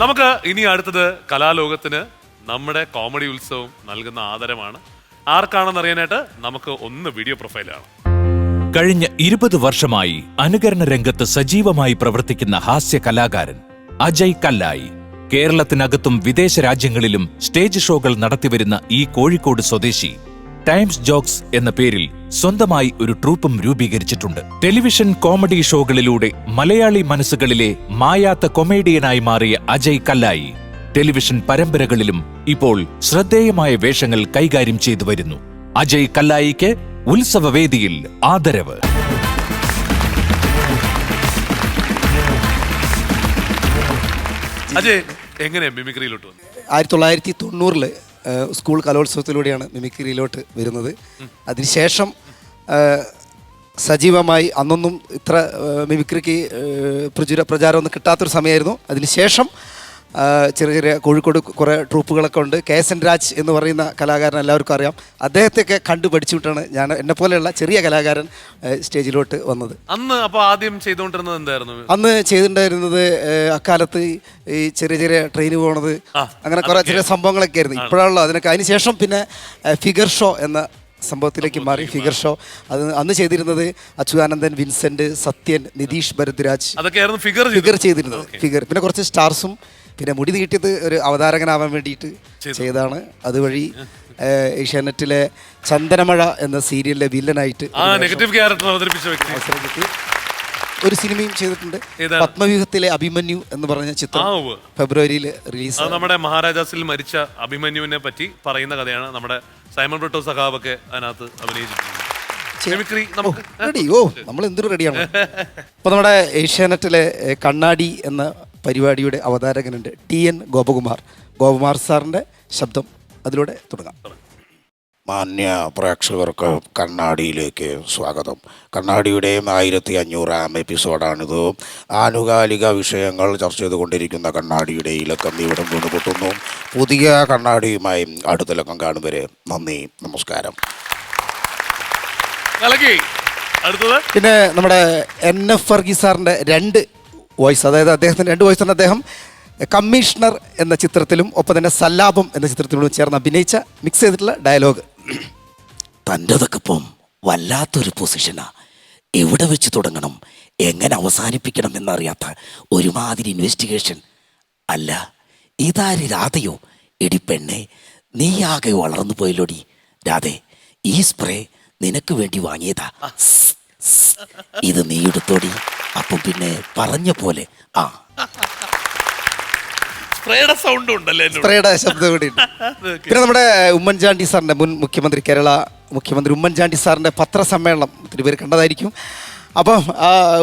നമുക്ക് ഇനി അടുത്തത് കലാലോകത്തിന് നമ്മുടെ കോമഡി ഉത്സവം നൽകുന്ന ആദരമാണ്. ആർക്കാണെന്ന് അറിയാനായിട്ട് നമുക്ക് ഒന്ന് വീഡിയോ പ്രൊഫൈലാണ്. കഴിഞ്ഞ 20 വർഷമായി അനുകരണ രംഗത്ത് സജീവമായി പ്രവർത്തിക്കുന്ന ഹാസ്യ കലാകാരൻ അജയ് കല്ലായി കേരളത്തിനകത്തും വിദേശ രാജ്യങ്ങളിലും സ്റ്റേജ് ഷോകൾ നടത്തിവരുന്ന ഈ കോഴിക്കോട് സ്വദേശി ടൈംസ് ജോക്സ് എന്ന പേരിൽ സ്വന്തമായി ഒരു ട്രൂപ്പും രൂപീകരിച്ചിട്ടുണ്ട്. ടെലിവിഷൻ കോമഡി ഷോകളിലൂടെ മലയാളി മനസ്സുകളിലെ മായാത്ത കൊമേഡിയനായി മാറിയ അജയ് കല്ലായി ടെലിവിഷൻ പരമ്പരകളിലും ഇപ്പോൾ ശ്രദ്ധേയമായ വേഷങ്ങൾ കൈകാര്യം ചെയ്തു വരുന്നു. അജയ് കല്ലായിക്ക് ഉത്സവവേദിയിൽ ആദരവ്. അജയ് എങ്ങനെ മിമിക്രിയിലോട്ട് വന്നു? 1990 സ്കൂൾ കലോത്സവത്തിലൂടെയാണ് മിമിക്രിയിലോട്ട് വരുന്നത്. അതിനുശേഷം സജീവമായി അന്നൊന്നും ഇത്ര മിമിക്രിക്ക് പ്രചാരമൊന്നും കിട്ടാത്തൊരു സമയമായിരുന്നു. അതിനുശേഷം ചെറിയ ചെറിയ കോഴിക്കോട് കുറേ ട്രൂപ്പുകളൊക്കെ ഉണ്ട്. KSN രാജ് എന്ന് പറയുന്ന കലാകാരൻ എല്ലാവർക്കും അറിയാം. അദ്ദേഹത്തെയൊക്കെ കണ്ടു പഠിച്ചുവിട്ടാണ് ഞാൻ എന്നെപ്പോലെയുള്ള ചെറിയ കലാകാരൻ സ്റ്റേജിലോട്ട് വന്നത്. അന്ന് അപ്പോൾ ആദ്യം ചെയ്തുകൊണ്ടിരുന്നത് എന്തായിരുന്നു? അന്ന് ചെയ്തിട്ടുണ്ടായിരുന്നത് അക്കാലത്ത് ഈ ചെറിയ ചെറിയ ട്രെയിന് പോണത്, അങ്ങനെ കുറേ ചെറിയ സംഭവങ്ങളൊക്കെ ആയിരുന്നു. ഇപ്പോഴാണല്ലോ അതിനൊക്കെ. അതിനുശേഷം പിന്നെ ഫിഗർ ഷോ എന്ന സംഭവത്തിലേക്ക് മാറി. ഫിഗർ ഷോ അത് അന്ന് ചെയ്തിരുന്നത് അച്യുതാനന്ദൻ, വിൻസെന്റ്, സത്യൻ, നിതീഷ് ഭരദ്വാജ് അതൊക്കെയായിരുന്നു ഫിഗർ ചെയ്തിരുന്നത്. ഫിഗർ പിന്നെ കുറച്ച് സ്റ്റാർസും പിന്നെ മുടി നീട്ടിയത് ഒരു അവതാരകനാവാൻ വേണ്ടിയിട്ട് ചെയ്തതാണ്. അതുവഴി ഏഷ്യാനെറ്റിലെ ചന്ദനമഴ എന്ന സീരിയലിലെ വില്ലനായിട്ട് ഒരു സിനിമയും ചെയ്തിട്ടുണ്ട്. പത്മവ്യൂഹത്തിലെ അഭിമന്യു എന്ന് പറഞ്ഞ ചിത്രം ഫെബ്രുവരിയിൽ റിലീസ്. നമ്മുടെ മഹാരാജാസിൽ മരിച്ച അഭിമന്യുവിനെ പറ്റി പറയുന്ന കഥയാണ്. നമ്മുടെ സൈമൺ ബ്രിട്ടോ സഖാവൊക്കെ അതിനകത്ത് അഭിനയിച്ചിട്ടുണ്ട്. നമ്മൾ എന്തൊരു റെഡിയാണ്. അപ്പോൾ നമ്മുടെ ഏഷ്യാനെറ്റിലെ കണ്ണാടി എന്ന പരിപാടിയുടെ അവതാരകനുണ്ട് TN ഗോപകുമാർ സാറിൻ്റെ ശബ്ദം അതിലൂടെ തുടങ്ങാം. മാന്യ പ്രേക്ഷകർക്ക് കണ്ണാടിയിലേക്ക് സ്വാഗതം. കണ്ണാടിയുടെ 1500-ാം എപ്പിസോഡാണിത്. ആനുകാലിക വിഷയങ്ങൾ ചർച്ച ചെയ്തുകൊണ്ടിരിക്കുന്ന കണ്ണാടിയുടെ ഈ ലക്കം ഇവിടെ വീണുപൊട്ടുന്നു. പുതിയ കണ്ണാടിയുമായി അടുത്ത ലക്കം കാണും വരെ നന്ദി, നമസ്കാരം. പിന്നെ നമ്മുടെ NF വർഗീസ് സാറിൻ്റെ 2 വോയിസ്, അതായത് അദ്ദേഹത്തിൻ്റെ 2 വോയിസ് ആണ്. അദ്ദേഹം കമ്മീഷണർ എന്ന ചിത്രത്തിലും ഒപ്പം തന്നെ സല്ലാപം എന്ന ചിത്രത്തിലും ചേർന്ന് അഭിനയിച്ച മിക്സ് ചെയ്തിട്ടുള്ള ഡയലോഗ്. തൻ്റെതൊക്കെപ്പം വല്ലാത്തൊരു പൊസിഷനാ. എവിടെ വെച്ച് തുടങ്ങണം, എങ്ങനെ അവസാനിപ്പിക്കണം എന്നറിയാത്ത ഒരുമാതിരി ഇൻവെസ്റ്റിഗേഷൻ. അല്ല, ഇതാര് രാധയോ? എടി പെണ്ണെ, നീ ആകെ വളർന്നു പോയല്ലോടി. രാധേ, ഈ സ്പ്രേ നിനക്ക് വേണ്ടി വാങ്ങിയതാ. ഇത് നീ എടുത്തോടി. അപ്പം പിന്നെ പറഞ്ഞ പോലെ സ്പ്രേയുടെ ശബ്ദം കൂടി. പിന്നെ നമ്മുടെ ഉമ്മൻചാണ്ടി സാറിൻ്റെ മുൻ മുഖ്യമന്ത്രി, കേരള മുഖ്യമന്ത്രി ഉമ്മൻചാണ്ടി സാറിൻ്റെ പത്രസമ്മേളനം ഒത്തിരി പേര് കണ്ടതായിരിക്കും. അപ്പം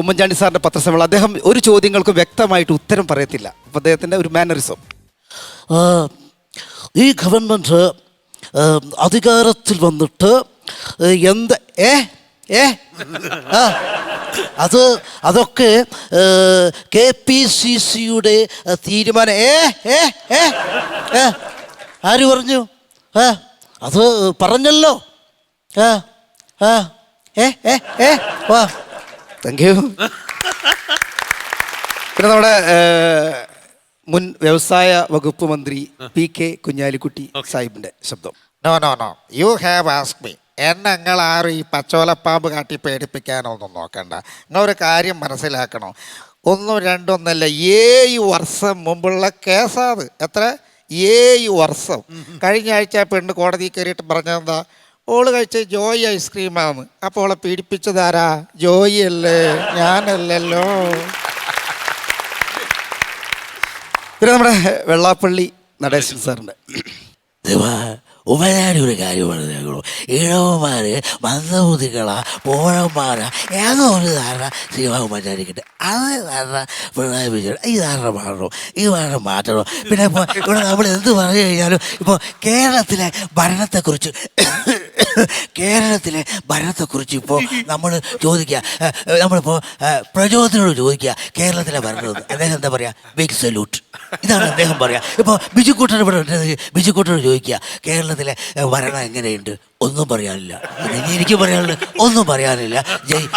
ഉമ്മൻചാണ്ടി സാറിൻ്റെ പത്രസമ്മേളനം, അദ്ദേഹം ഒരു ചോദ്യങ്ങൾക്ക് വ്യക്തമായിട്ട് ഉത്തരം പറയത്തില്ല. അപ്പം അദ്ദേഹത്തിൻ്റെ ഒരു മാനറിസം. ഈ ഗവൺമെൻറ് അധികാരത്തിൽ വന്നിട്ട് എന്ത് അതൊക്കെ KPCCയുടെ തീരുമാനം. ആര് പറഞ്ഞു? അത് പറഞ്ഞല്ലോ. Thank you. പിന്നെ നമ്മുടെ മുൻ വ്യവസായ വകുപ്പ് മന്ത്രി PK കുഞ്ഞാലിക്കുട്ടി സാഹിബിൻ്റെ ശബ്ദം. No you have ask me. എന്നെ നിങ്ങളാരും ഈ പച്ചോലപ്പാമ്പ് കാട്ടി പേടിപ്പിക്കാനൊന്നും നോക്കണ്ട. നിങ്ങളൊരു കാര്യം മനസ്സിലാക്കണം. 1, 2 ഒന്നല്ല, 7 വർഷം മുമ്പുള്ള കേസാത്. എത്ര? 7 വർഷം. കഴിഞ്ഞ ആഴ്ച പെണ്ണ് കോടതി കയറിയിട്ട് പറഞ്ഞതെന്താ? ഓള് കഴിച്ച ജോയി ഐസ്ക്രീമാണ്. അപ്പോൾ ഓളെ പീഡിപ്പിച്ചതാരാ? ജോയി അല്ലേ, ഞാനല്ലല്ലോ. പിന്നെ നമ്മുടെ വെള്ളാപ്പള്ളി നടേശൻ സാറിൻ്റെ ഉപകാരം ഒരു കാര്യം പറഞ്ഞേക്കണു. ഇഴവന്മാർ മന്ദബുദ്ധികളാ, പോഴന്മാരാ, ഏതോ ഒരു ധാരണ സിനിമ മറ്റായിരിക്കട്ടെ. അത് ധാരണ പിണറായി വിജയൻ ഈ ധാരണ മാറണം, ഈ ധാരണ മാറ്റണം. പിന്നെ ഇപ്പോൾ ഇവിടെ നമ്മൾ എന്ത് പറഞ്ഞു കഴിഞ്ഞാലും ഇപ്പോൾ കേരളത്തിലെ ഭരണത്തെക്കുറിച്ച് ഇപ്പോൾ നമ്മൾ ചോദിക്കുക, നമ്മളിപ്പോൾ പ്രചോദനോട് ചോദിക്കുക കേരളത്തിലെ ഭരണം. അദ്ദേഹം എന്താ പറയുക? Big salute. ഇതാണ് അദ്ദേഹം പറയുക. ഇപ്പോൾ ബിജുക്കൂട്ടനോട് ചോദിക്കുക കേരളത്തിലെ ഭരണം എങ്ങനെയുണ്ട്? ഒന്നും പറയാനില്ല. എനിക്ക് പറയാനുള്ളത് ഒന്നും പറയാനില്ല. ജയ്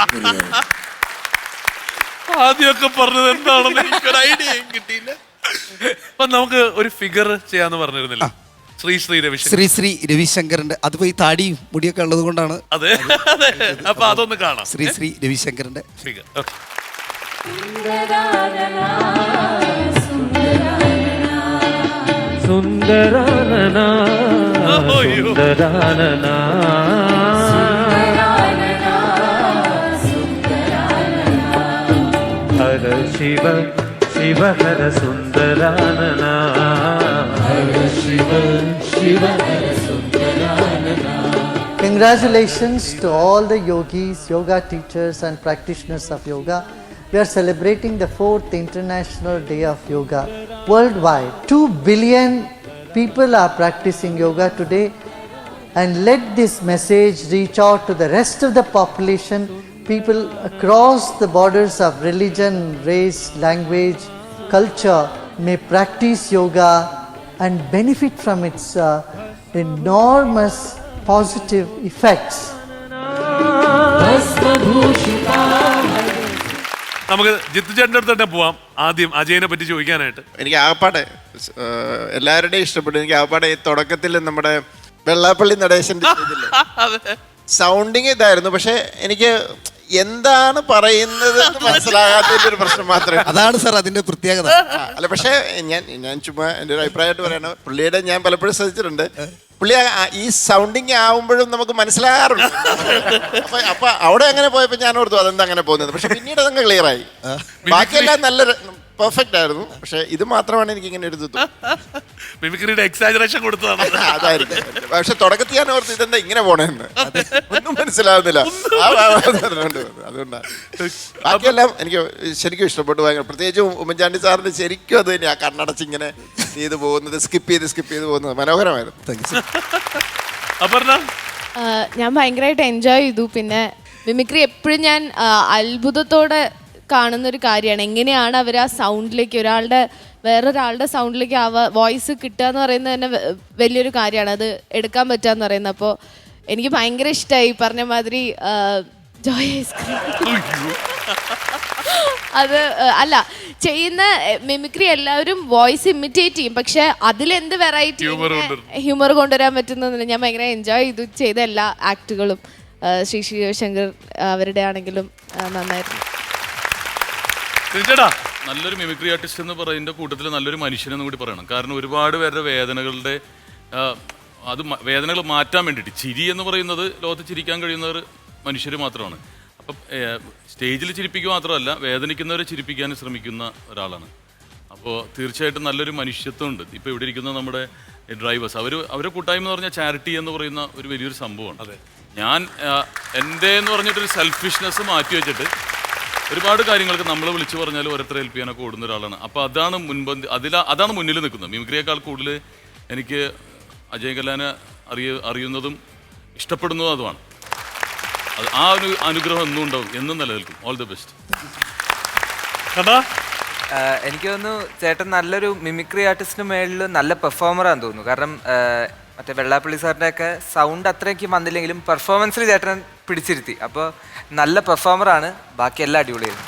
ആദ്യമൊക്കെ പറഞ്ഞത് എന്താണെന്ന് എനിക്കൊരു ഐഡിയ കിട്ടിയില്ല. അപ്പൊ നമുക്ക് ഒരു ഫിഗർ ചെയ്യാന്ന് പറഞ്ഞിരുന്നില്ല, ശ്രീ രവിശങ്കർ. ശ്രീ രവിശങ്കറിന്റെ അതിപ്പോ ഈ താടിയും മുടിയൊക്കെ ഉള്ളത് കൊണ്ടാണ്. അതെ അതെ. അപ്പൊ അതൊന്ന് കാണാം. ശ്രീ രവിശങ്കറിന്റെ ഫിഗർ. സുന്ദരാനന സുന്ദരാനന ഹര ശിവ ശിവ ഹര സുന്ദരാനന ഹര ശിവ ശിവ ഹര സുന്ദരാനന. Congratulations to all the yogis, yoga teachers and practitioners of yoga. We are celebrating the 4th International Day of Yoga worldwide. 2 billion people are practicing yoga today, and let this message reach out to the rest of the population. People across the borders of religion, race, language, culture may practice yoga and benefit from its enormous positive effects. നമുക്ക് ജിത്തു ചേട്ടൻ്റെ അടുത്ത് തന്നെ പോവാം. ആദ്യം അജയനെ പറ്റി ചോദിക്കാനായിട്ട്. എനിക്ക് ആപ്പാടെ എല്ലാവരുടെയും ഇഷ്ടപ്പെട്ടു. എനിക്ക് ആപ്പാടെ ഈ തുടക്കത്തിൽ നമ്മുടെ വെള്ളാപ്പള്ളി നടേശന്റെ സൗണ്ടിങ് ഇതായിരുന്നു, പക്ഷെ എനിക്ക് എന്താണ് പറയുന്നത് മനസ്സിലാകാത്തതിന്റെ ഒരു പ്രശ്നം മാത്രമേ. അതാണ് സാർ അതിന്റെ പ്രത്യേകത. അല്ല, പക്ഷേ ഞാൻ ചുമ്മാ എൻ്റെ ഒരു അഭിപ്രായമായിട്ട് പറയണം, പുള്ളിയുടെ ഞാൻ പലപ്പോഴും ശ്രദ്ധിച്ചിട്ടുണ്ട്, പുള്ളി ഈ സൗണ്ടിങ് ആവുമ്പോഴും നമുക്ക് മനസ്സിലാകാറുണ്ട്. അപ്പൊ അവിടെ അങ്ങനെ പോയപ്പോ ഞാൻ ഓർത്തു അതെന്താ അങ്ങനെ പോകുന്നത്, പക്ഷെ പിന്നീട് അതങ്ങ് ക്ലിയർ ആയി. ബാക്കിയെല്ലാം നല്ല പെർഫെക്റ്റ് ആയിരുന്നു, പക്ഷെ ഇത് മാത്രമാണ് എനിക്ക് ഇങ്ങനെ എടുത്തു. മിമിക്രിയുടെ എക്സാജറേഷൻ കൊടുത്തതാണ്. അതായിരിക്കും. പക്ഷെ തുടക്കത്തിൽ ഞാൻ ഓർത്ത് ഇതെന്താ ഇങ്ങനെ പോണേന്ന്, ഒന്നും മനസ്സിലാവുന്നില്ല. അതുകൊണ്ടാണ്. ബാക്കിയെല്ലാം എനിക്ക് ശരിക്കും ഇഷ്ടപ്പെട്ടു ഭയങ്കര. പ്രത്യേകിച്ച് ഉമ്മൻചാണ്ടി സാറിന് ശരിക്കും അത് തന്നെ, ആ കണ്ണടച്ച് ഇങ്ങനെ ചെയ്ത് പോകുന്നത്, സ്കിപ്പ് ചെയ്ത് പോകുന്നത് മനോഹരമായിരുന്നു. ഞാൻ ഭയങ്കരമായിട്ട് എൻജോയ് ചെയ്തു. പിന്നെ മിമിക്രി എപ്പോഴും ഞാൻ അത്ഭുതത്തോടെ കാണുന്നൊരു കാര്യമാണ്. എങ്ങനെയാണ് അവർ ആ സൗണ്ടിലേക്ക്, വേറൊരാളുടെ സൗണ്ടിലേക്ക് വോയിസ് കിട്ടുക എന്ന് പറയുന്നത് തന്നെ വലിയൊരു കാര്യമാണ്. അത് എടുക്കാൻ പറ്റുക എന്ന് പറയുന്നത്. അപ്പോൾ എനിക്ക് ഭയങ്കര ഇഷ്ടമായി. പറഞ്ഞ മാതിരി ജോയ് ഐസ്ക്രീം അത് അല്ല, ചെയ്യുന്ന മിമിക്രി എല്ലാവരും വോയിസ് ഇമിറ്റേറ്റ് ചെയ്യും, പക്ഷെ അതിലെന്ത് വെറൈറ്റി ഹ്യൂമർ കൊണ്ടുവരാൻ പറ്റുന്നതിന് ഞാൻ ഭയങ്കര എൻജോയ് ചെയ്തു. ചെയ്ത എല്ലാ ആക്ടുകളും ശ്രീ ശിവശങ്കർ അവരുടെ ആണെങ്കിലും നന്നായിരുന്നു. നല്ലൊരു മിമിക്രി ആർട്ടിസ്റ്റ് എന്ന് പറയുന്ന കൂട്ടത്തിൽ നല്ലൊരു മനുഷ്യനെന്ന് കൂടി പറയണം. കാരണം ഒരുപാട് പേരുടെ വേദനകളുടെ വേദനകൾ മാറ്റാൻ വേണ്ടിയിട്ട് ചിരി എന്ന് പറയുന്നത് ലോകത്ത് ചിരിക്കാൻ കഴിയുന്നവർ മനുഷ്യർ മാത്രമാണ്. അപ്പം സ്റ്റേജിൽ ചിരിപ്പിക്കുക മാത്രമല്ല, വേദനിക്കുന്നവരെ ചിരിപ്പിക്കാൻ ശ്രമിക്കുന്ന ഒരാളാണ്. അപ്പോൾ തീർച്ചയായിട്ടും നല്ലൊരു മനുഷ്യത്വമുണ്ട്. ഇപ്പോൾ ഇവിടെ ഇരിക്കുന്ന നമ്മുടെ ഡ്രൈവേഴ്സ്, അവരുടെ കൂട്ടായ്മ എന്ന് പറഞ്ഞാൽ ചാരിറ്റി എന്ന് പറയുന്ന ഒരു വലിയൊരു സംഭവമാണ്. അതെ, ഞാൻ എൻ്റെ എന്ന് പറഞ്ഞിട്ടൊരു സെൽഫിഷ്നെസ് മാറ്റി വെച്ചിട്ട് ഒരുപാട് കാര്യങ്ങൾക്ക് നമ്മൾ വിളിച്ചു പറഞ്ഞാൽ ഓരോരുത്തരെ ഹെൽപ്പ് ചെയ്യാനൊക്കെ ഓടുന്ന ഒരാളാണ്. അപ്പോൾ അതാണ് അതാണ് മുന്നിൽ നിൽക്കുന്നത്. മിമിക്രിയേക്കാൾ കൂടുതൽ എനിക്ക് അജയ് കല്ലാനെ അറിയുന്നതും ഇഷ്ടപ്പെടുന്നതും അതുമാണ്. ആ ഒരു അനുഗ്രഹം എന്നും ഉണ്ടാവും, എന്നും നിലനിൽക്കും. All the best. എനിക്ക് തോന്നുന്നു ചേട്ടൻ നല്ലൊരു മിമിക്രി ആർട്ടിസ്റ്റിന് മേളിൽ നല്ല പെർഫോമറാന്ന് തോന്നുന്നു. കാരണം മറ്റേ വെള്ളാപ്പള്ളി സാറിൻ്റെ ഒക്കെ സൗണ്ട് അത്രയ്ക്ക് വന്നില്ലെങ്കിലും പെർഫോമൻസിൽ ചേട്ടൻ പിടിച്ചിരുത്തി. അപ്പോൾ നല്ല പെർഫോമറാണ്, ബാക്കി എല്ലാം അടിപൊളിയായിരുന്നു.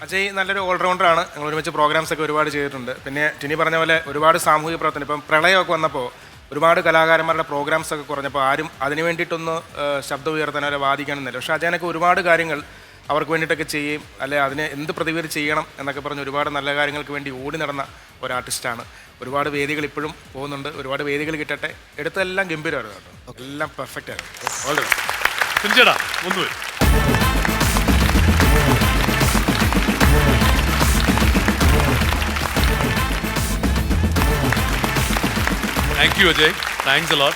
അജയ് നല്ലൊരു ഓൾറൗണ്ടറാണ്. ഞങ്ങൾ ഒരുമിച്ച് പ്രോഗ്രാംസ് ഒക്കെ ഒരുപാട് ചെയ്തിട്ടുണ്ട്. പിന്നെ ടിനി പറഞ്ഞ പോലെ ഒരുപാട് സാമൂഹിക പ്രവർത്തനം, ഇപ്പം പ്രളയമൊക്കെ വന്നപ്പോൾ ഒരുപാട് കലാകാരന്മാരുടെ പ്രോഗ്രാംസ് ഒക്കെ കുറഞ്ഞപ്പോൾ ആരും അതിന് വേണ്ടിയിട്ടൊന്ന് ശബ്ദം ഉയർത്താൻ അവരെ വാദിക്കാനൊന്നുമില്ല. പക്ഷേ അജയനൊക്കെ ഒരുപാട് കാര്യങ്ങൾ അവർക്ക് വേണ്ടിയിട്ടൊക്കെ ചെയ്യും, അല്ലെ അതിനെ എന്ത് പ്രതിവിധി ചെയ്യണം എന്നൊക്കെ പറഞ്ഞ് ഒരുപാട് നല്ല കാര്യങ്ങൾക്ക് വേണ്ടി ഓടി നടന്ന ഒരു ആർട്ടിസ്റ്റാണ്. ഒരുപാട് വേദികൾ ഇപ്പോഴും പോകുന്നുണ്ട്. ഒരുപാട് വേദികൾ കിട്ടട്ടെ. എടുത്തതെല്ലാം ഗംഭീരമായിരുന്നു കേട്ടോ, എല്ലാം പെർഫെക്റ്റ് ആയിരുന്നു. Thank you, Ajay. Thanks a lot.